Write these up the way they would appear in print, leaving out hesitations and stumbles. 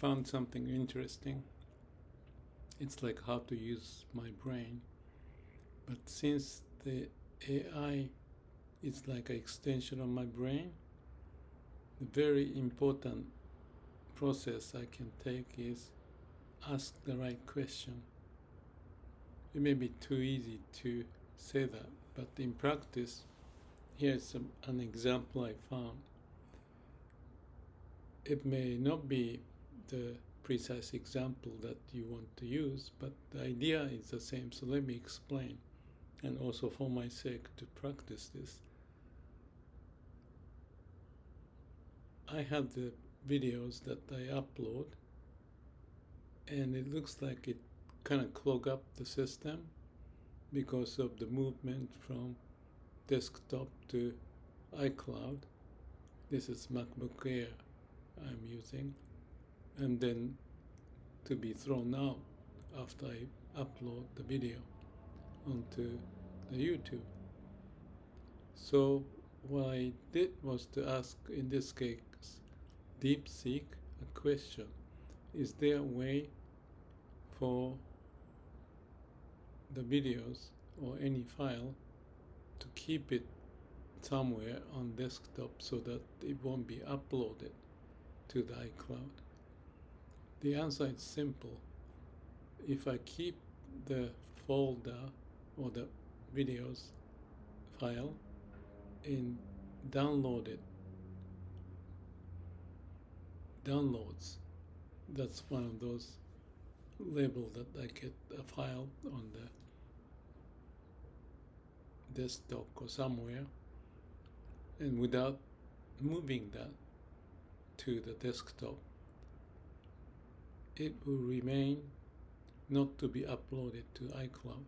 Found something interesting. It's like how to use my brain. But since the AI is like an extension of my brain, the very important process I can take is ask the right question. It may be too easy to say that, but in practice, here's an example I found. It may not be the precise example that you want to use, but the idea is the same. So let me explain, and also for my sake to practice this. I have the videos that I upload, and it looks like it kind of clog up the system because of the movement from desktop to iCloud. This is MacBook Air I'm using, and then to be thrown out after I upload the video onto the YouTube. So what I did was to ask, in this case, DeepSeek a question. Is there a way for the videos or any file to keep it somewhere on desktop so that it won't be uploaded to the iCloud? The answer is simple. If I keep the folder or the videos file in downloads, that's one of those labels that I get a file on the desktop or somewhere, and without moving that to the desktop, it will remain not to be uploaded to iCloud.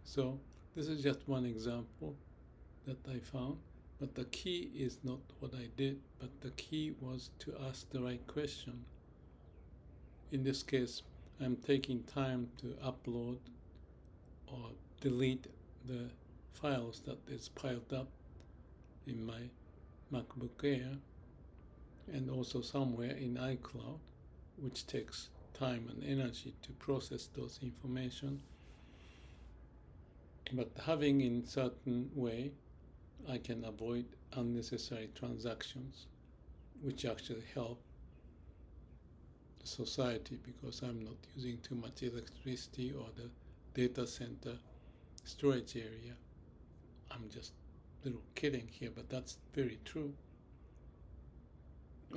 So this is just one example that I found, but the key is not what I did, but the key was to ask the right question. In this case, I'm taking time to upload or delete the files that is piled up in my MacBook Air and also somewhere in iCloud, which takes time and energy to process those information. But having in certain way, I can avoid unnecessary transactions, which actually help the society because I'm not using too much electricity or the data center storage area. I'm just a little kidding here, but that's very true.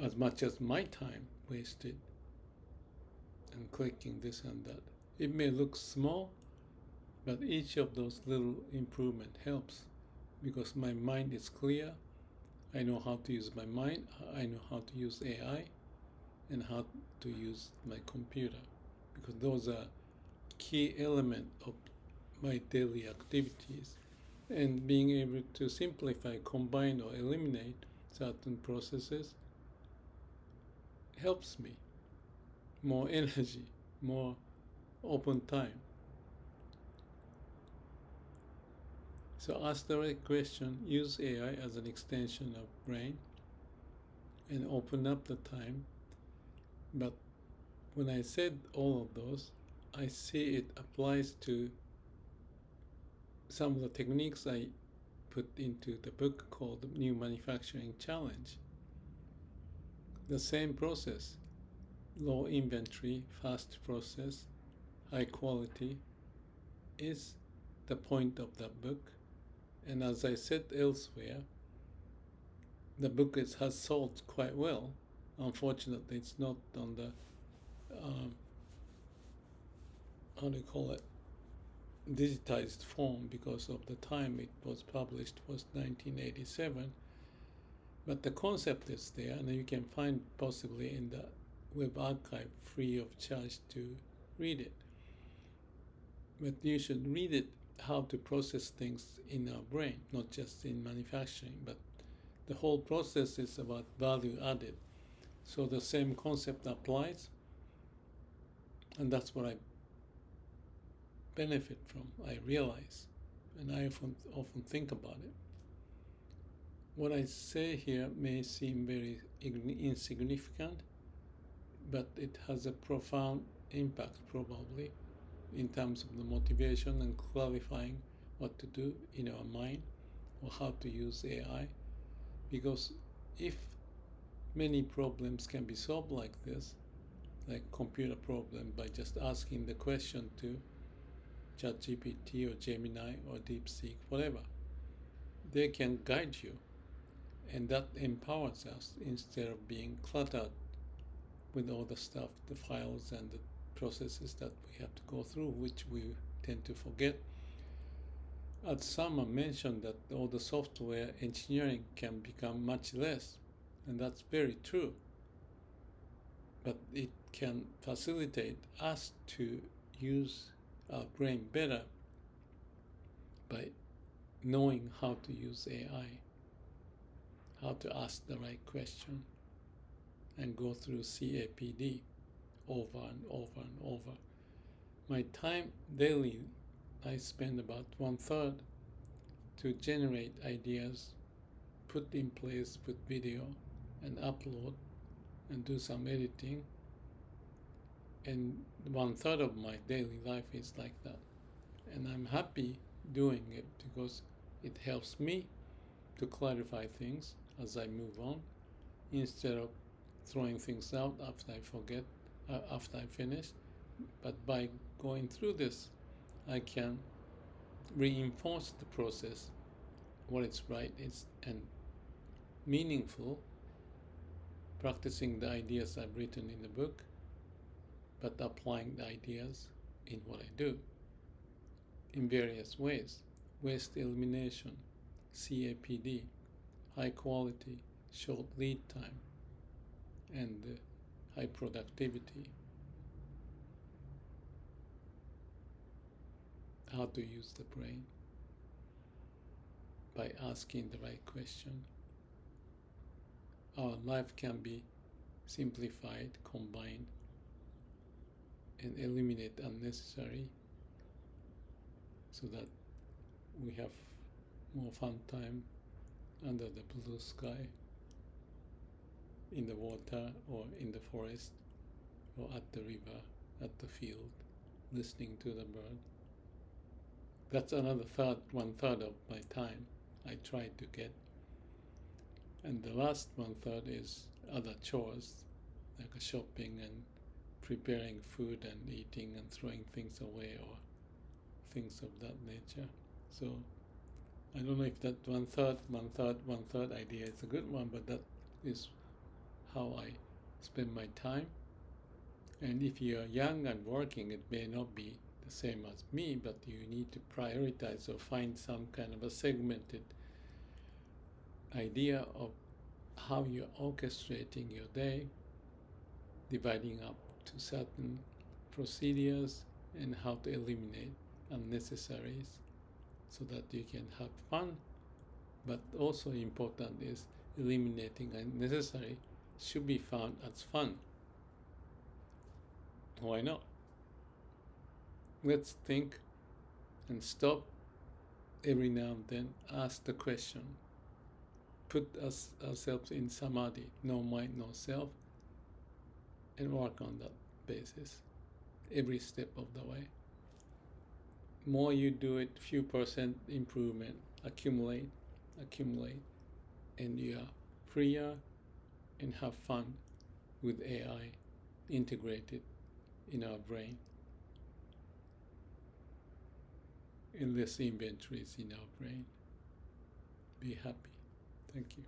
As much as my time wasted and clicking this and that. It may look small, but each of those little improvement helps because my mind is clear. I know how to use my mind. I know how to use AI and how to use my computer because those are key element of my daily activities. And being able to simplify, combine, or eliminate certain processes helps me. More energy, more open time. So ask the right question, use AI as an extension of brain, and open up the time. But when I said all of those, I see it applies to some of the techniques I put into the book called New Manufacturing Challenge. The same process, low inventory, fast process, high quality, is the point of that book. And as I said elsewhere, the book has sold quite well. Unfortunately, it's not on the, digitized form because of the time it was published was 1987. But the concept is there, and you can find possibly in the web archive free of charge to read it. But you should read it how to process things in our brain, not just in manufacturing, but the whole process is about value added. So the same concept applies, and that's what I benefit from, I realize, and I often think about it. What I say here may seem very insignificant, but it has a profound impact probably in terms of the motivation and clarifying what to do in our mind or how to use AI. Because if many problems can be solved like this, like computer problem, by just asking the question to ChatGPT or Gemini or DeepSeek, whatever, they can guide you, and that empowers us instead of being cluttered with all the stuff, the files and the processes that we have to go through, which we tend to forget. As someone mentioned, that all the software engineering can become much less, and that's very true. But it can facilitate us to use our brain better by knowing how to use AI, how to ask the right question, and go through CAPD over and over and over. My time daily, I spend about 1/3 to generate ideas, put in place with video, and upload and do some editing. And 1/3 of my daily life is like that. And I'm happy doing it because it helps me to clarify things as I move on, instead of throwing things out after I forget, after I finish. But by going through this, I can reinforce the process, what is right and meaningful, practicing the ideas I've written in the book, but applying the ideas in what I do in various ways. Waste elimination, CAPD, high quality, short lead time, and high productivity. How to use the brain by asking the right question. Our life can be simplified, combined, and eliminate unnecessary, so that we have more fun time under the blue sky, in the water or in the forest or at the river, at the field, listening to the bird. That's another 1/3 of my time I try to get. And the last 1/3 is other chores, like shopping and preparing food and eating and throwing things away or things of that nature. So I don't know if that 1/3 idea is a good one, but that is how I spend my time. And if you're young and working, it may not be the same as me, but you need to prioritize or find some kind of a segmented idea of how you're orchestrating your day, dividing up to certain procedures, and how to eliminate unnecessaries so that you can have fun. But also important is eliminating unnecessary should be found as fun. Why not? Let's think and stop every now and then, ask the question, put ourselves in samadhi, no mind, no self, and work on that basis every step of the way. More you do it, few percent improvement, accumulate, and you are freer and have fun with AI integrated in our brain. Endless inventories in our brain. Be happy. Thank you.